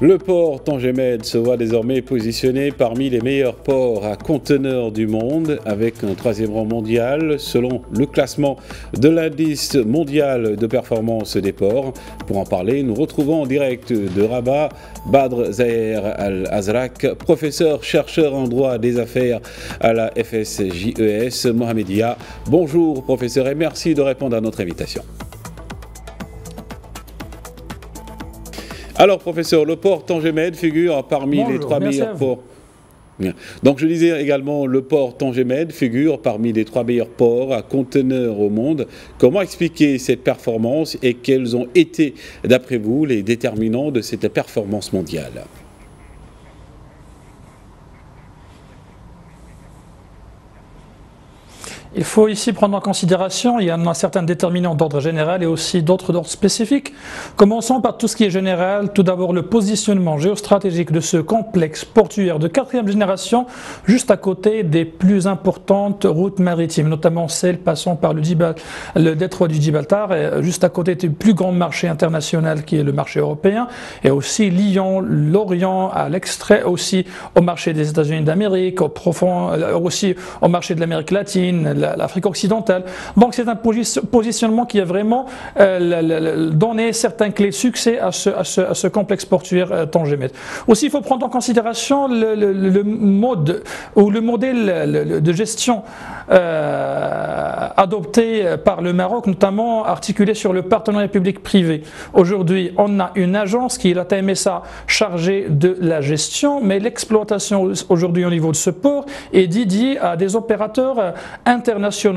Le port Tangemed se voit désormais positionné parmi les meilleurs ports à conteneurs du monde, avec un troisième rang mondial selon le classement de l'indice mondial de performance des ports. Pour en parler, nous retrouvons en direct de Rabat Badr Zahir Al-Azraq, professeur chercheur en droit des affaires à la FSJES Mohamedia. Bonjour professeur et merci de répondre à notre invitation. Alors, professeur, le port Tangemed figure parmi les trois meilleurs ports. Donc, je disais également, le port Tangemed figure parmi les trois meilleurs ports à conteneurs au monde. Comment expliquer cette performance et quels ont été, d'après vous, les déterminants de cette performance mondiale ? Il faut ici prendre en considération, il y en a certains déterminants d'ordre général et aussi d'autres d'ordre spécifique. Commençons par tout ce qui est général. Tout d'abord, le positionnement géostratégique de ce complexe portuaire de 4e génération, juste à côté des plus importantes routes maritimes, notamment celles passant par le détroit du Gibraltar, et juste à côté du plus grand marché international qui est le marché européen, et aussi liant l'Orient à l'extrait, aussi au marché des États-Unis d'Amérique, aussi au marché de l'Amérique latine, l'Afrique occidentale. Donc c'est un positionnement qui a vraiment donné certaines clés de succès à ce complexe portuaire Tangemed. Aussi, il faut prendre en considération le mode ou le modèle de gestion adopté par le Maroc, notamment articulé sur le partenariat public-privé. Aujourd'hui, on a une agence qui est la TMSA chargée de la gestion, mais l'exploitation aujourd'hui au niveau de ce port est dédiée à des opérateurs internationaux,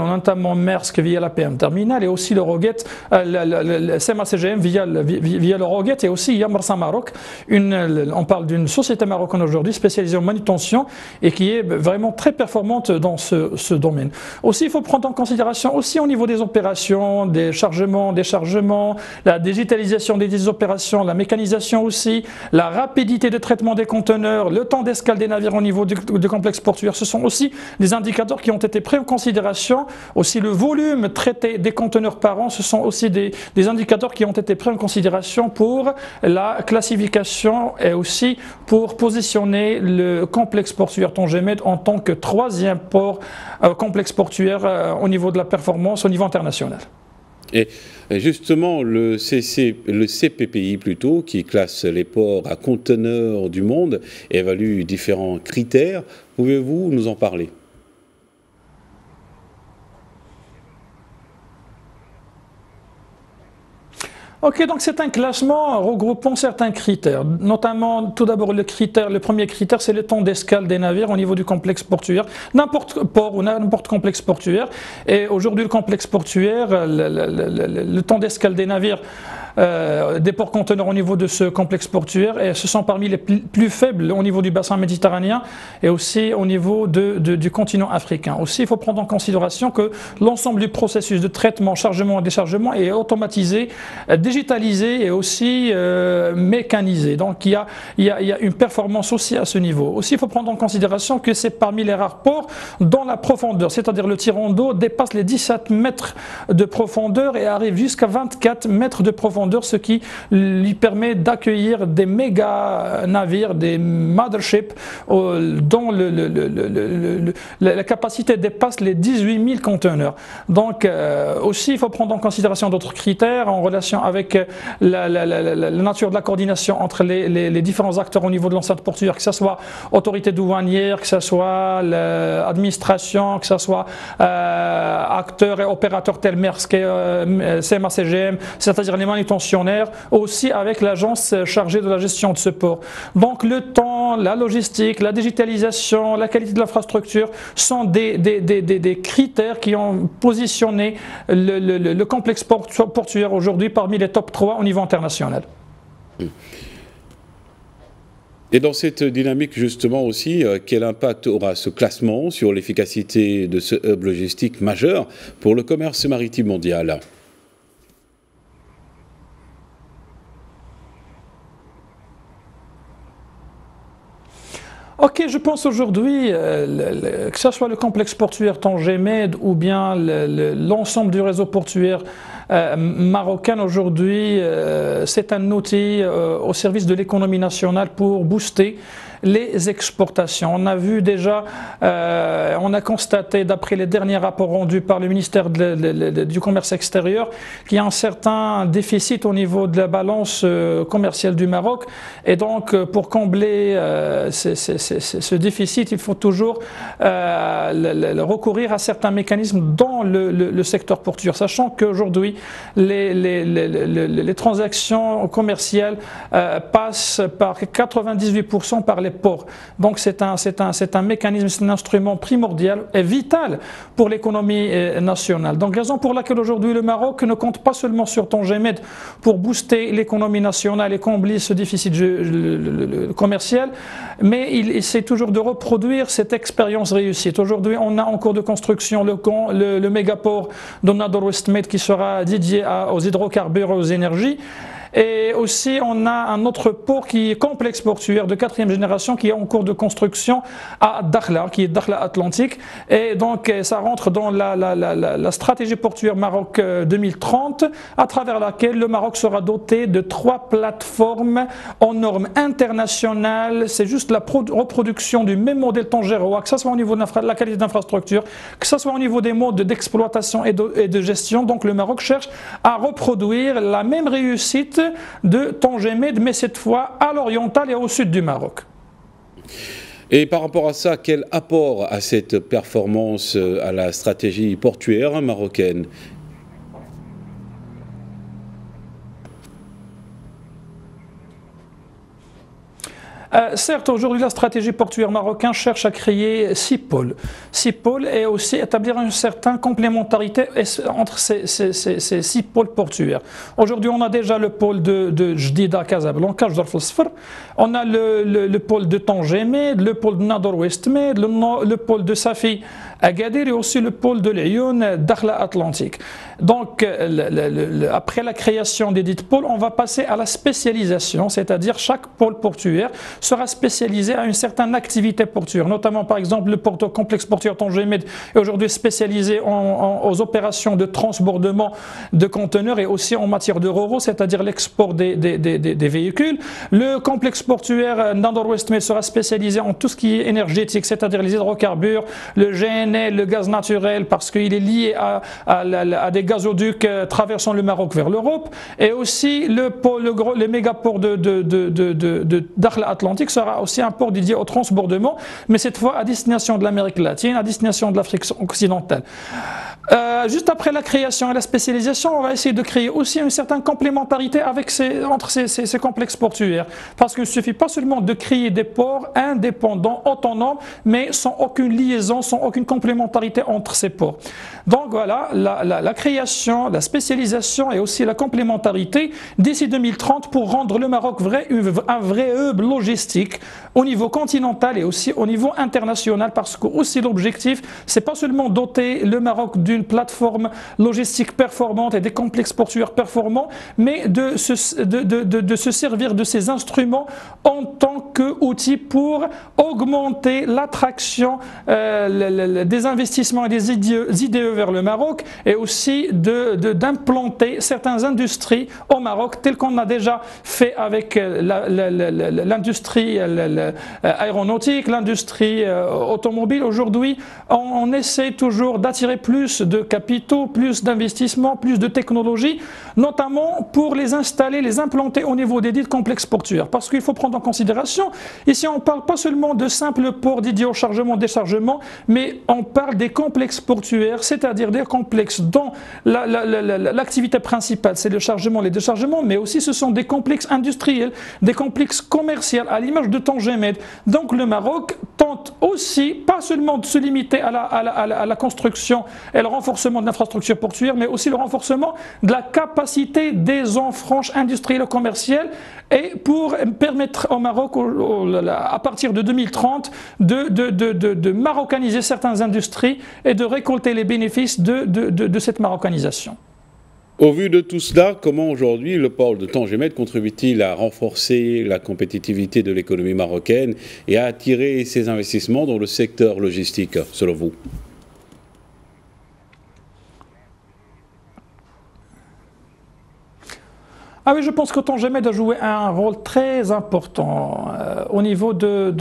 notamment Maersk via la PM Terminal et aussi l'Euroget, le CMA-CGM via l'Euroget et aussi Yamarsa Maroc. On parle d'une société marocaine aujourd'hui spécialisée en manutention et qui est vraiment très performante dans ce domaine. Aussi, il faut prendre en considération aussi au niveau des opérations, des chargements, déchargements, la digitalisation des opérations, la mécanisation aussi, la rapidité de traitement des conteneurs, le temps d'escale des navires au niveau du complexe portuaire. Ce sont aussi des indicateurs qui ont été pris en considération. Aussi le volume traité des conteneurs par an, ce sont aussi des indicateurs qui ont été pris en considération pour la classification et aussi pour positionner le complexe portuaire Tangemed en tant que troisième complexe portuaire au niveau de la performance au niveau international. Et justement, le CPPI plutôt, qui classe les ports à conteneurs du monde, évalue différents critères. Pouvez-vous nous en parler ? Ok, donc c'est un classement regroupant certains critères, notamment tout d'abord le premier critère, c'est le temps d'escale des navires au niveau du complexe portuaire, n'importe port ou n'importe complexe portuaire. Et aujourd'hui le complexe portuaire, le temps d'escale des navires, des ports conteneurs au niveau de ce complexe portuaire, et ce sont parmi les plus faibles au niveau du bassin méditerranéen et aussi au niveau du continent africain. Aussi, il faut prendre en considération que l'ensemble du processus de traitement, chargement et déchargement est automatisé, digitalisé et aussi mécanisé. Donc il y a une performance aussi à ce niveau. Aussi, il faut prendre en considération que c'est parmi les rares ports dont la profondeur, c'est-à-dire le tirant d'eau, dépasse les 17 mètres de profondeur et arrive jusqu'à 24 mètres de profondeur, ce qui lui permet d'accueillir des méga navires, des motherships dont la capacité dépasse les 18 000 conteneurs. Donc aussi, il faut prendre en considération d'autres critères en relation avec la nature de la coordination entre les différents acteurs au niveau de l'enceinte portuaire, que ce soit autorité douanière, que ce soit l'administration, que ce soit acteurs et opérateurs tels Maersk, CMA-CGM, c'est-à-dire les manutentionnaires, aussi avec l'agence chargée de la gestion de ce port. Donc le temps, la logistique, la digitalisation, la qualité de l'infrastructure sont des critères qui ont positionné le complexe portuaire aujourd'hui parmi les top 3 au niveau international. Et dans cette dynamique, justement aussi, quel impact aura ce classement sur l'efficacité de ce hub logistique majeur pour le commerce maritime mondial ? Ok, je pense aujourd'hui, que ce soit le complexe portuaire Tangemed ou bien l'ensemble du réseau portuaire marocaine aujourd'hui, c'est un outil au service de l'économie nationale pour booster les exportations. On a vu déjà, on a constaté d'après les derniers rapports rendus par le ministère du Commerce extérieur qu'il y a un certain déficit au niveau de la balance commerciale du Maroc, et donc pour combler ce déficit, il faut toujours recourir à certains mécanismes dans le secteur portuaire, sachant qu'aujourd'hui les transactions commerciales passent par 98% par les ports. Donc c'est un mécanisme, c'est un instrument primordial et vital pour l'économie nationale. Donc raison pour laquelle aujourd'hui le Maroc ne compte pas seulement sur Tangemed pour booster l'économie nationale et combler ce déficit commercial, mais il essaie toujours de reproduire cette expérience réussite. Aujourd'hui on a en cours de construction le mégaport de Nador West Med qui sera dédié aux hydrocarbures et aux énergies. Et aussi, on a un autre port qui est complexe portuaire de 4e génération qui est en cours de construction à Dakhla, qui est Dakhla Atlantique. Et donc, ça rentre dans la stratégie portuaire Maroc 2030, à travers laquelle le Maroc sera doté de 3 plateformes en normes internationales. C'est juste la reproduction du même modèle tangérois, que ce soit au niveau de la qualité d'infrastructure, que ce soit au niveau des modes d'exploitation et de gestion. Donc, le Maroc cherche à reproduire la même réussite de Tangemed, mais cette fois à l'oriental et au sud du Maroc. Et par rapport à ça, quel apport à cette performance à la stratégie portuaire marocaine ? Certes, aujourd'hui, la stratégie portuaire marocaine cherche à créer 6 pôles. 6 pôles et aussi établir une certaine complémentarité entre ces 6 pôles portuaires. Aujourd'hui, on a déjà le pôle de Jdida, Casablanca, Jdorf el-Sfr. On a le pôle de Tangemed, le pôle de Nador West Med, le pôle de Safi, Agadir et aussi le pôle de Lyon, Dakhla Atlantique. Donc, après la création des dites pôles, on va passer à la spécialisation, c'est-à-dire chaque pôle portuaire sera spécialisé à une certaine activité portuaire, notamment par exemple le complexe portuaire Tangemed est aujourd'hui spécialisé aux opérations de transbordement de conteneurs et aussi en matière de ro-ro, c'est-à-dire l'export des véhicules. Le complexe portuaire Nador West Med sera spécialisé en tout ce qui est énergétique, c'est-à-dire les hydrocarbures, le GNL, le gaz naturel, parce qu'il est lié à des gazoducs traversant le Maroc vers l'Europe, et aussi le mégaport de Dakhla Atlantique sera aussi un port dédié au transbordement, mais cette fois à destination de l'Amérique latine, à destination de l'Afrique occidentale. Juste après la création et la spécialisation, on va essayer de créer aussi une certaine complémentarité entre ces complexes portuaires. Parce qu'il ne suffit pas seulement de créer des ports indépendants, autonomes, mais sans aucune liaison, sans aucune complémentarité entre ces ports. Donc voilà, la création, la spécialisation et aussi la complémentarité d'ici 2030 pour rendre le Maroc un vrai hub logistique au niveau continental et aussi au niveau international. Parce que aussi l'objectif, c'est pas seulement doter le Maroc d'une plateforme logistique performante et des complexes portuaires performants, mais de se servir de ces instruments en tant qu'outil pour augmenter l'attraction des investissements et des IDE vers le Maroc, et aussi d'implanter certaines industries au Maroc, telles qu'on a déjà fait avec l'industrie aéronautique, l'industrie automobile. Aujourd'hui, on essaie toujours d'attirer plus de capitaux, plus d'investissements, plus de technologies, notamment pour les installer, les implanter au niveau des dits complexes portuaires. Parce qu'il faut prendre en considération, ici on ne parle pas seulement de simples ports dédiés au chargement-déchargement, mais on parle des complexes portuaires, c'est-à-dire des complexes dont l'activité principale c'est le chargement, les déchargements, mais aussi ce sont des complexes industriels, des complexes commerciaux à l'image de Tangemed. Donc le Maroc tente aussi, pas seulement de se limiter à la construction et le renforcement de l'infrastructure portuaire, mais aussi le renforcement de la capacité des zones franches industrielles et commerciales, et pour permettre au Maroc, à partir de 2030, de maroccaniser certaines industries et de récolter les bénéfices de cette marocanisation. Au vu de tout cela, comment aujourd'hui le port de Tangemed contribue-t-il à renforcer la compétitivité de l'économie marocaine et à attirer ces investissements dans le secteur logistique, selon vous ? Ah oui, je pense que Tangemed a joué un rôle très important au niveau de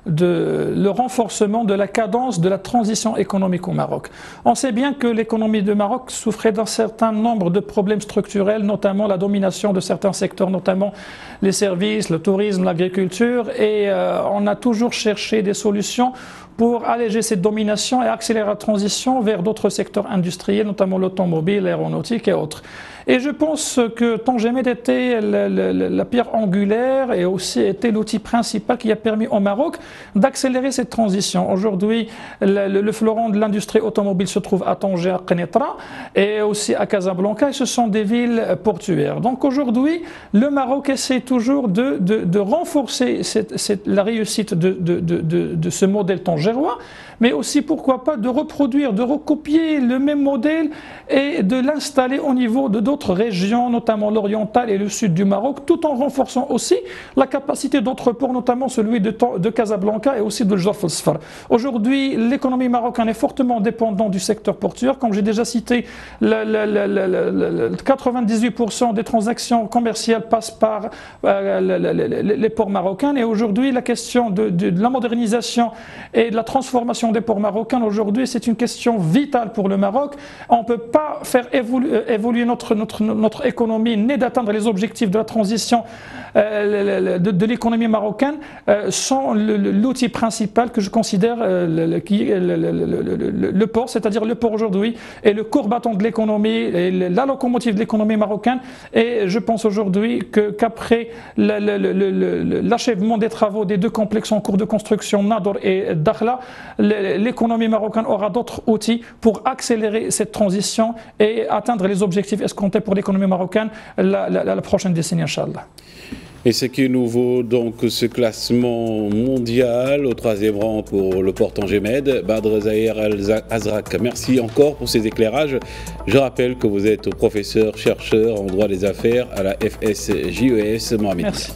le renforcement de la cadence de la transition économique au Maroc. On sait bien que l'économie du Maroc souffrait d'un certain nombre de problèmes structurels, notamment la domination de certains secteurs, notamment les services, le tourisme, l'agriculture, et on a toujours cherché des solutions pour alléger cette domination et accélérer la transition vers d'autres secteurs industriels, notamment l'automobile, l'aéronautique et autres. Et je pense que Tangemed était la pierre angulaire et aussi était l'outil principal qui a permis au Maroc d'accélérer cette transition. Aujourd'hui, le fleuron de l'industrie automobile se trouve à Tanger, à Kenitra et aussi à Casablanca, et ce sont des villes portuaires. Donc aujourd'hui, le Maroc essaie toujours de renforcer la réussite de ce modèle tangérois, mais aussi, pourquoi pas, de reproduire, de recopier le même modèle et de l'installer au niveau de d'autres régions, notamment l'oriental et le sud du Maroc, tout en renforçant aussi la capacité d'autres ports, notamment celui de Casablanca et aussi de Jorf el-Sfar. Aujourd'hui, l'économie marocaine est fortement dépendante du secteur portuaire. Comme j'ai déjà cité, 98% des transactions commerciales passent par les ports marocains. Et aujourd'hui, la question de la modernisation et de la transformation des ports marocains, aujourd'hui, c'est une question vitale pour le Maroc. On ne peut pas faire évoluer notre économie, ni d'atteindre les objectifs de la transition de l'économie marocaine sans l'outil principal que je considère qui est le port, c'est-à-dire le port aujourd'hui est le corps battant de l'économie et la locomotive de l'économie marocaine. Et je pense aujourd'hui qu'après l'achèvement des travaux des deux complexes en cours de construction, Nador et Dakhla, l'économie marocaine aura d'autres outils pour accélérer cette transition et atteindre les objectifs escomptés pour l'économie marocaine la prochaine décennie, Inch'Allah. Et ce qui nous vaut donc ce classement mondial au 3e rang pour le port Tangemed. Badr Zahir Al-Azraq, merci encore pour ces éclairages. Je rappelle que vous êtes professeur, chercheur en droit des affaires à la FSJES Mohamed. Merci.